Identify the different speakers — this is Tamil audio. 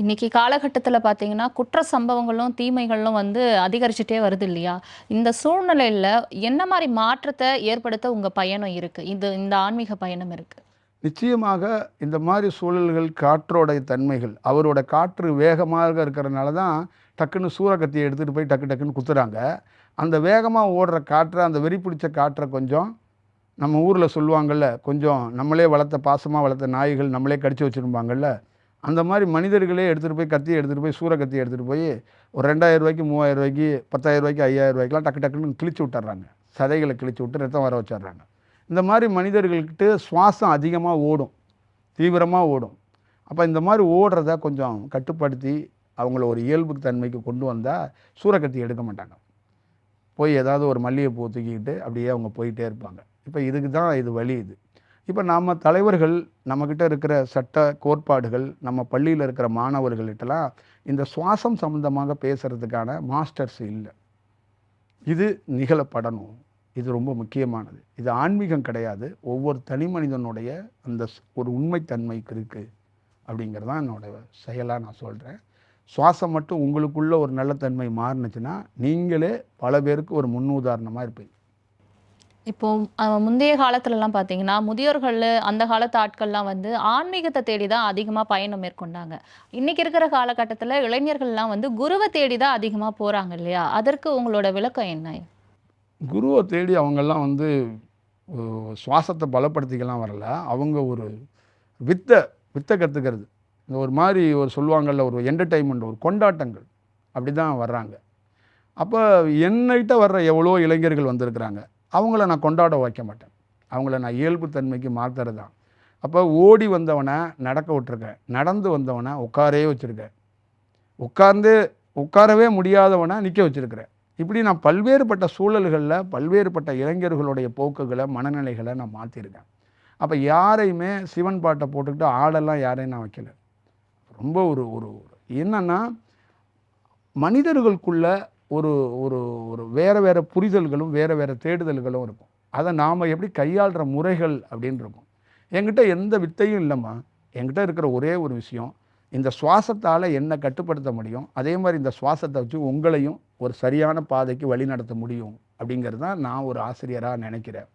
Speaker 1: இன்னைக்கு காலகட்டத்தில பார்த்தீங்கன்னா, குற்ற சம்பவங்களும், தீமைகளும் வந்து அதிகரிச்சுட்டே வருது இல்லையா? இந்த சூழ்நிலையில என்ன மாரி மாற்றத்த ஏற்படுத்த உங்க பயணம் இருக்கு? இந்த ஆன்மீக பயணம் இருக்கு.
Speaker 2: நிச்சயமாக இந்த மாதிரி சூழல்கள் காற்றோடைய தன்மைகள் அவரோட காற்று வேகமாக இருக்கிறனால தான் டக்குன்னு சூறக்கத்தியை எடுத்துகிட்டு போய் டக்கு டக்குன்னு குத்துறாங்க. அந்த வேகமாக ஓடுற காற்றை, அந்த வெறி பிடிச்ச காற்றை கொஞ்சம் நம்ம ஊரில் சொல்லுவாங்கள்ல, கொஞ்சம் நம்மளே வளர்த்த பாசமாக வளர்த்த நாய்கள் நம்மளே கடிச்சு வச்சுருப்பாங்கள்ல, அந்த மாதிரி மனிதர்களே எடுத்துகிட்டு போய் கத்தியை எடுத்துகிட்டு போய் சூறக்கத்தியை எடுத்துகிட்டு போய் ஒரு 2000 ரூபாய்க்கு 3000 ரூபாய்க்கு 10,000 ரூபாய்க்கு 5000 ரூபாய்க்குலாம் டக்கு டக்குன்னு கிழிச்சு விட்டுறாங்க. சதைகளை கிழிச்சு விட்டு ரத்தம் வர வச்சிடுறாங்க. இந்த மாதிரி மனிதர்கள்கிட்ட சுவாசம் அதிகமாக ஓடும், தீவிரமாக ஓடும். அப்போ இந்த மாதிரி ஓடுறத கொஞ்சம் கட்டுப்படுத்தி அவங்கள ஒரு இயல்பு தன்மைக்கு கொண்டு வந்தால் சூறக்கத்தி எடுக்க மாட்டாங்க. போய் ஏதாவது ஒரு மல்லிகைப்பூ தூக்கிக்கிட்டு அப்படியே அவங்க போயிட்டே இருப்பாங்க. இப்போ இதுக்கு தான் இது வழி இது. இப்போ நம்ம தலைவர்கள், நம்மக்கிட்ட இருக்கிற சட்ட கோட்பாடுகள், நம்ம பள்ளியில் இருக்கிற மாணவர்கள்கிட்டலாம் இந்த சுவாசம் சம்மந்தமாக பேசுகிறதுக்கான மாஸ்டர்ஸ் இல்லை. இது நிகழப்படணும். இது ரொம்ப முக்கியமானது. இது ஆன்மீகம் கிடையாது. ஒவ்வொரு தனி மனிதனுடைய அந்த ஒரு உண்மைத்தன்மைக்கு இருக்குது அப்படிங்கிறது தான் என்னோட செயலாக நான் சொல்கிறேன். சுவாசம் மட்டும் உங்களுக்குள்ள ஒரு நல்ல தன்மை மாறுனுச்சுன்னா நீங்களே பல பேருக்கு ஒரு முன்னுதாரணமாக இருப்பீங்க.
Speaker 1: இப்போ முந்தைய காலத்துலலாம் பார்த்தீங்கன்னா, முதியோர்கள் அந்த காலத்து ஆட்கள்லாம் வந்து ஆன்மீகத்த தேடி தான் அதிகமா பயணம் மேற்கொண்டாங்க. இன்னைக்கு இருக்கிற காலகட்டத்தில இளைஞர்கள்லாம் வந்து குருவ தேடி தான் அதிகமா போறாங்க இல்லையா? அதற்கு உங்களோட விளக்கம் என்ன?
Speaker 2: குருவை தேடி அவங்கெல்லாம் வந்து சுவாசத்தை பலப்படுத்திக்கலாம் வரல. அவங்க ஒரு வித்தை வித்தை கற்றுக்கிறது. இந்த ஒரு மாதிரி ஒரு சொல்லுவாங்கள்ல, ஒரு என்டர்டெயின்மெண்ட், ஒரு கொண்டாட்டங்கள் அப்படி தான் வர்றாங்க. அப்போ என்னகிட்ட வர்ற எவ்வளோ இளைஞர்கள் வந்திருக்கிறாங்க. அவங்கள நான் கொண்டாட வைக்க மாட்டேன். அவங்கள நான் இயல்பு தன்மைக்கு மாற்றுறது தான். அப்போ ஓடி வந்தவனை நடக்க விட்டுருக்கேன், நடந்து வந்தவனை உட்காரவே வச்சுருக்கேன், உட்காரவே முடியாதவனை நிற்க வச்சுருக்கிறேன். இப்படி நான் பல்வேறுபட்ட சூழல்களில் பல்வேறுபட்ட இளைஞர்களுடைய போக்குகளை, மனநிலைகளை நான் மாற்றிருக்கேன். அப்போ யாரையுமே சிவன் பாட்டை போட்டுக்கிட்டு ஆடெல்லாம் யாரையும் நான் வைக்கல. ரொம்ப ஒரு ஒரு என்னன்னா, மனிதர்களுக்குள்ள ஒரு ஒரு ஒரு வேறு வேறு புரிதல்களும் வேறு வேறு தேடுதல்களும் இருக்கும். அதை நாம் எப்படி கையாளுற முறைகள் அப்படின்னு இருக்கும். என்கிட்ட எந்த வித்தையும் இல்லைம்மா. என்கிட்ட இருக்கிற ஒரே ஒரு விஷயம், இந்த சுவாசத்தால் என்னை கட்டுப்படுத்த முடியும், அதே மாதிரி இந்த சுவாசத்தை வச்சு உங்களையும் ஒரு சரியான பாதைக்கு வழி நடத்த முடியும் அப்படிங்கிறது தான் நான் ஒரு ஆசிரியராக நினைக்கிறேன்.